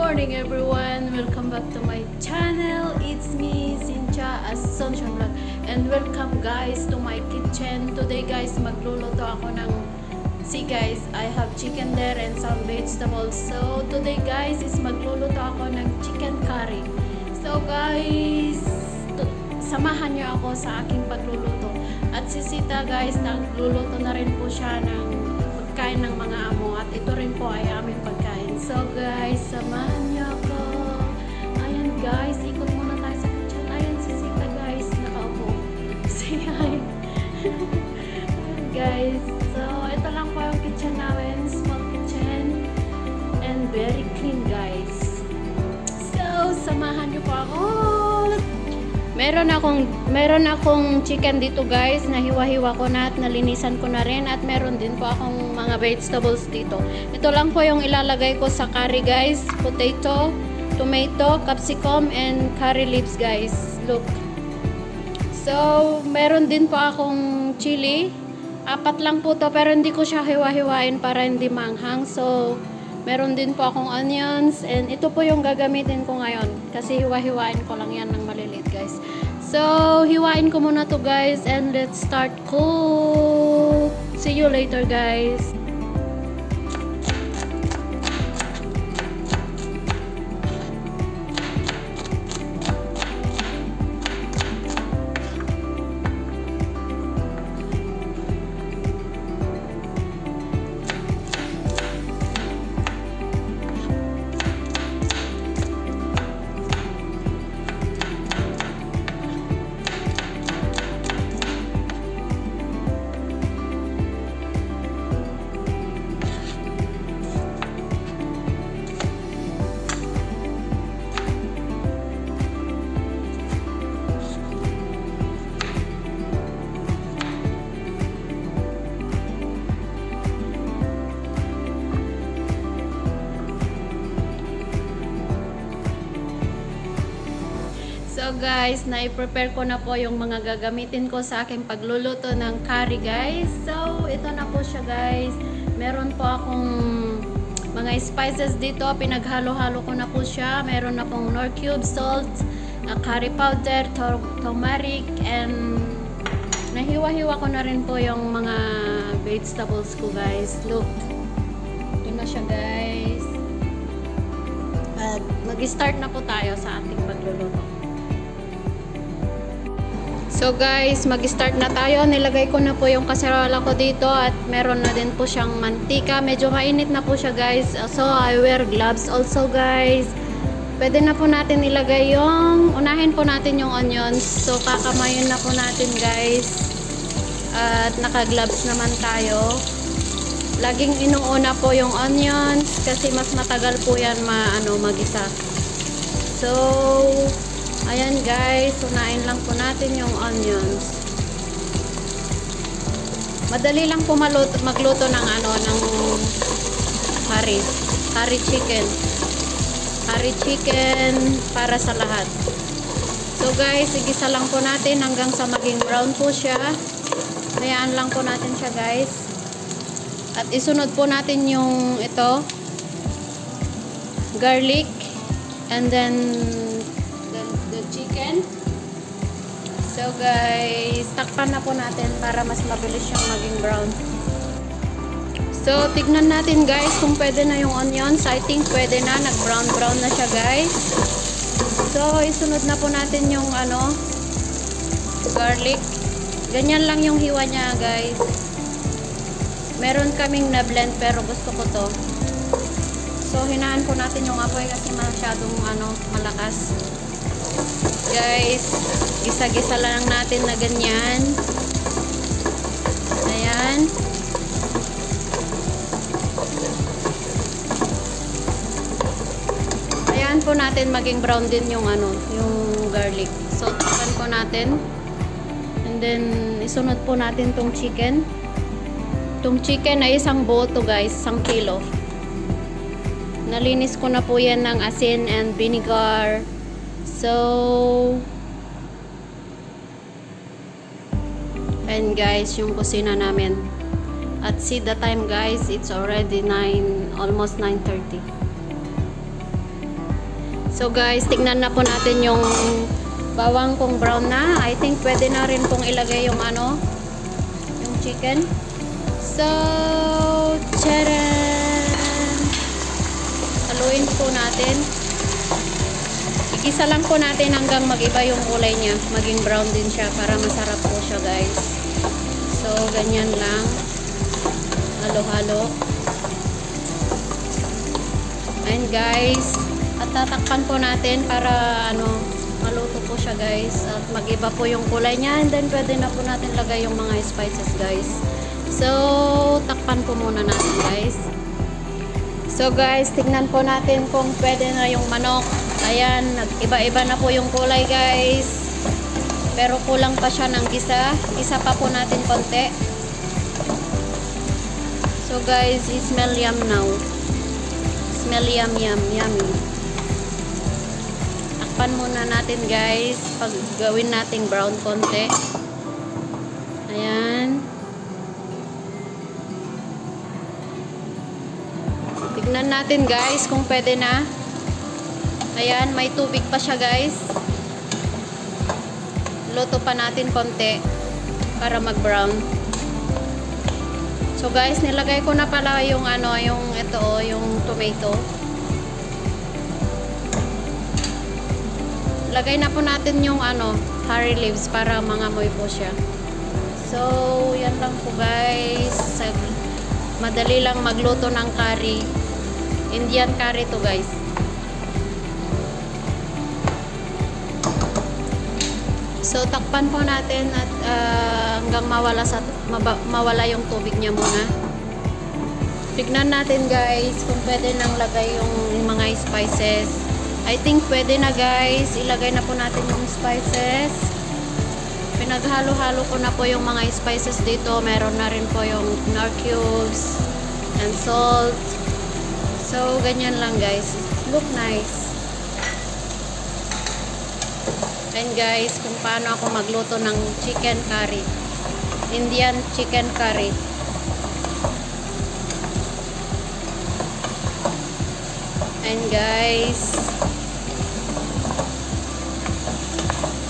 morning everyone! Welcome back to my channel. It's me, Cynthia Asuncion Vlog. And welcome guys to my kitchen. Today guys, magluluto ako ng... See guys, I have chicken there and some vegetables. So today guys is magluluto ako ng chicken curry. So guys, samahan niyo ako sa aking pagluluto. At si Sita guys, nagluluto na rin po siya ng pagkain ng mga amo. At ito rin po ay aming pagkain. So guys, samahan niyo ako. Ayan guys, ikot muna tayo sa kitchen. Ayan si Sita guys, nakaupo. Say hi. Ayan guys. So, ito lang po yung kitchen namin. Small kitchen. And very clean guys. So, samahan niyo po ako. Meron akong chicken dito guys, na hiwa-hiwa ko na at nalinisan ko na rin, at meron din po akong mga vegetables dito. Ito lang po yung ilalagay ko sa curry guys. Potato, tomato, capsicum, and curry leaves guys. Look. So, meron din po akong chili. 4 lang po to, pero hindi ko siya hiwa-hiwain para hindi manghang. So, meron din po akong onions, and ito po yung gagamitin ko ngayon kasi hiwa-hiwain ko lang yan ng maliliit guys. So, hiwain ko muna to guys, and let's start cook. See you later guys. So guys, na-prepare ko na po yung mga gagamitin ko sa aking pagluluto ng curry guys. So, ito na po siya guys. Meron po akong mga spices dito. Pinaghalo-halo ko na po siya. Meron na pong nor cube salt, curry powder, turmeric, and nahiwa-hiwa ko na rin po yung mga vegetables ko guys. Look. Ito na siya guys. At mag-start na po tayo sa ating pagluluto. So guys, mag-start na tayo. Nilagay ko na po yung kaserola ko dito, at meron na din po siyang mantika. Medyo mainit na po siya guys. So I wear gloves also guys. Pwede na po natin ilagay yung, unahin po natin yung onions. So kakamayin na po natin guys. At naka-gloves naman tayo. Laging inuuna po yung onions kasi mas matagal po yan magisa. So ayan guys, unahin lang po natin yung onions. Madali lang po magluto ng curry chicken. Curry chicken para sa lahat. So guys, igisa lang po natin hanggang sa maging brown po siya. Hayaan lang po natin siya guys. At isunod po natin yung garlic, and then the chicken. So guys, takpan na po natin para mas mabilis siyang maging brown. So tignan natin guys kung pwede na yung onions. I think pwede na, nag-brown na siya guys. So isunod na po natin yung garlic. Ganyan lang yung hiwa niya guys. Meron kaming na-blend pero gusto ko to. So hinaan po natin yung apoy kasi masyadong malakas. Guys, gisa-gisa lang natin na ganyan. Ayan. Ayan po natin, maging brown din yung yung garlic. So takpan po natin. And then isunod po natin tong chicken. Tong chicken ay isang buo to guys, 1 kilo. Nalinis ko na po yan ng asin and vinegar. So, and guys, yung kusina namin. At see the time guys, it's already almost 9:30. So guys, tignan na po natin yung bawang kung brown na. I think pwede na rin pong ilagay yung ano, yung chicken. So, charan! Haluin po natin. Igisa lang po natin hanggang mag-iba yung kulay niya. Maging brown din siya para masarap po siya guys. So, ganyan lang. Halo-halo. And guys, at tatakpan po natin para ano, maluto po siya guys. At mag-iba po yung kulay niya. And then pwede na po natin lagay yung mga spices guys. So, takpan po muna natin guys. So guys, tignan po natin kung pwede na yung manok. Ayan, nag-iba-iba na po yung kulay guys. Pero kulang pa siya ng gisa. Gisa pa po natin konti. So guys, it smell yum now. Smell yum yummy. Takpan muna natin guys. Pag gawin nating brown konti. Ayan. Tignan natin guys kung pwede na. Ayan, may tubig pa siya guys. Luto pa natin konti para mag-brown. So guys, nilagay ko na pala yung ano, yung ito, yung tomato. Lagay na po natin yung ano, curry leaves para mangamoy po siya. So, yan lang po guys. Madali lang magluto ng curry. Indian curry to guys. So, takpan po natin at hanggang mawala yung tubig niya muna. Tignan natin guys kung pwede nang lagay yung mga spices. I think pwede na guys. Ilagay na po natin yung spices. Pinaghalo-halo ko na po yung mga spices dito. Meron na rin po yung nor cubes and salt. So, ganyan lang guys. Look nice. And guys, kung paano ako magluto ng chicken curry. Indian chicken curry. And guys,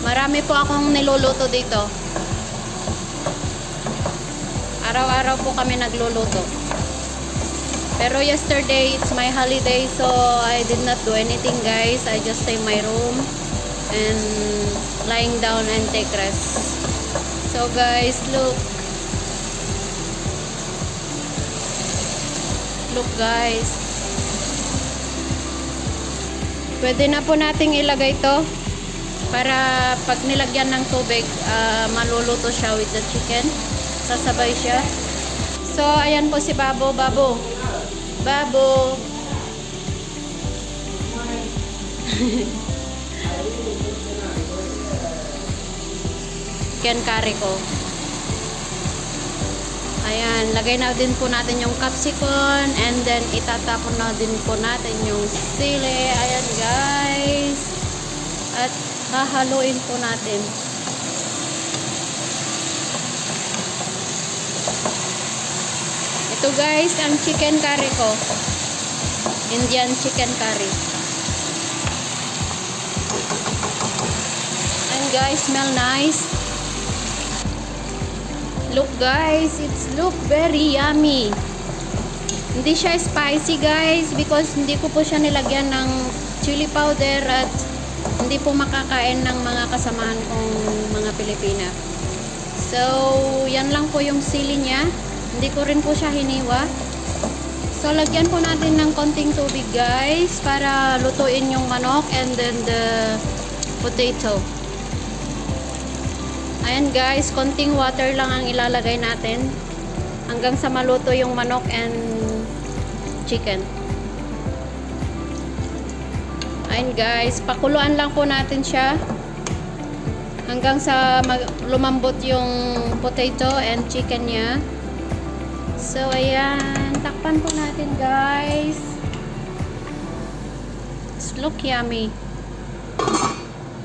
marami po akong niluluto dito. Araw-araw po kami nagluluto. Pero yesterday, it's my holiday, so I did not do anything guys. I just stay in my room and lying down and take rest. So guys, look guys, pwede na po nating ilagay to para pag nilagyan ng tubig, maluluto siya with the chicken, sasabay siya. So ayan po si Babo. Chicken curry ko. Ayan, lagay na din po natin yung capsicum and then itatapon na din po natin yung sili. Ayan guys. At hahaluin po natin. Ito guys, ang chicken curry ko. Indian chicken curry. And guys, smell nice. Look guys, it's look very yummy. Hindi siya spicy guys because hindi ko po siya nilagyan ng chili powder at hindi po makakain ng mga kasamahan kong mga Pilipina. So, yan lang po yung sili niya. Hindi ko rin po siya hiniwa. So, lagyan po natin ng konting tubig guys para lutuin yung manok and then the potato. Ayan guys, konting water lang ang ilalagay natin hanggang sa maluto yung manok and chicken. Ayan guys, pakuluan lang po natin siya hanggang sa lumambot yung potato and chicken niya. So ayan, takpan po natin guys. It's look yummy.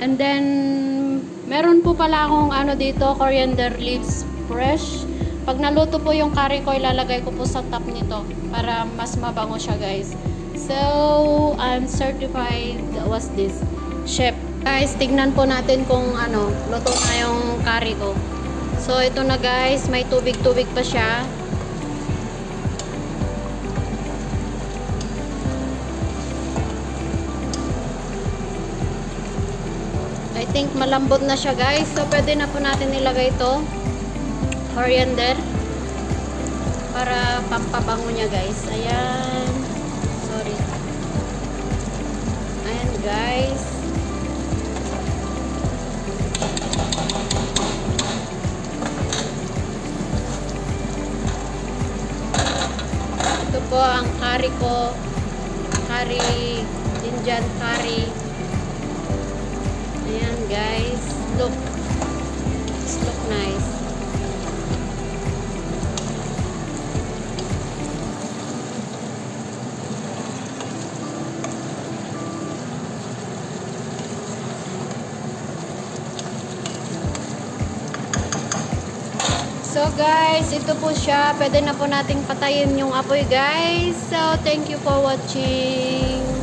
And then meron po pala akong ano dito, coriander leaves fresh. Pag naluto po yung curry ko, ilalagay ko po sa top nito para mas mabango siya guys. So, I'm certified, what's this? Chef. Guys, tignan po natin kung ano, luto na yung curry ko. So, ito na guys, may tubig-tubig pa siya. I think malambot na siya guys. So, pwede na po natin ilagay ito. Coriander. Para pampabango niya guys. Ayan. Sorry. Ayan guys. Ito po ang curry ko. Curry. Indian curry. Ayan guys. Look. It's look nice. So guys, ito po siya. Pwede na po nating patayin yung apoy guys. So thank you for watching.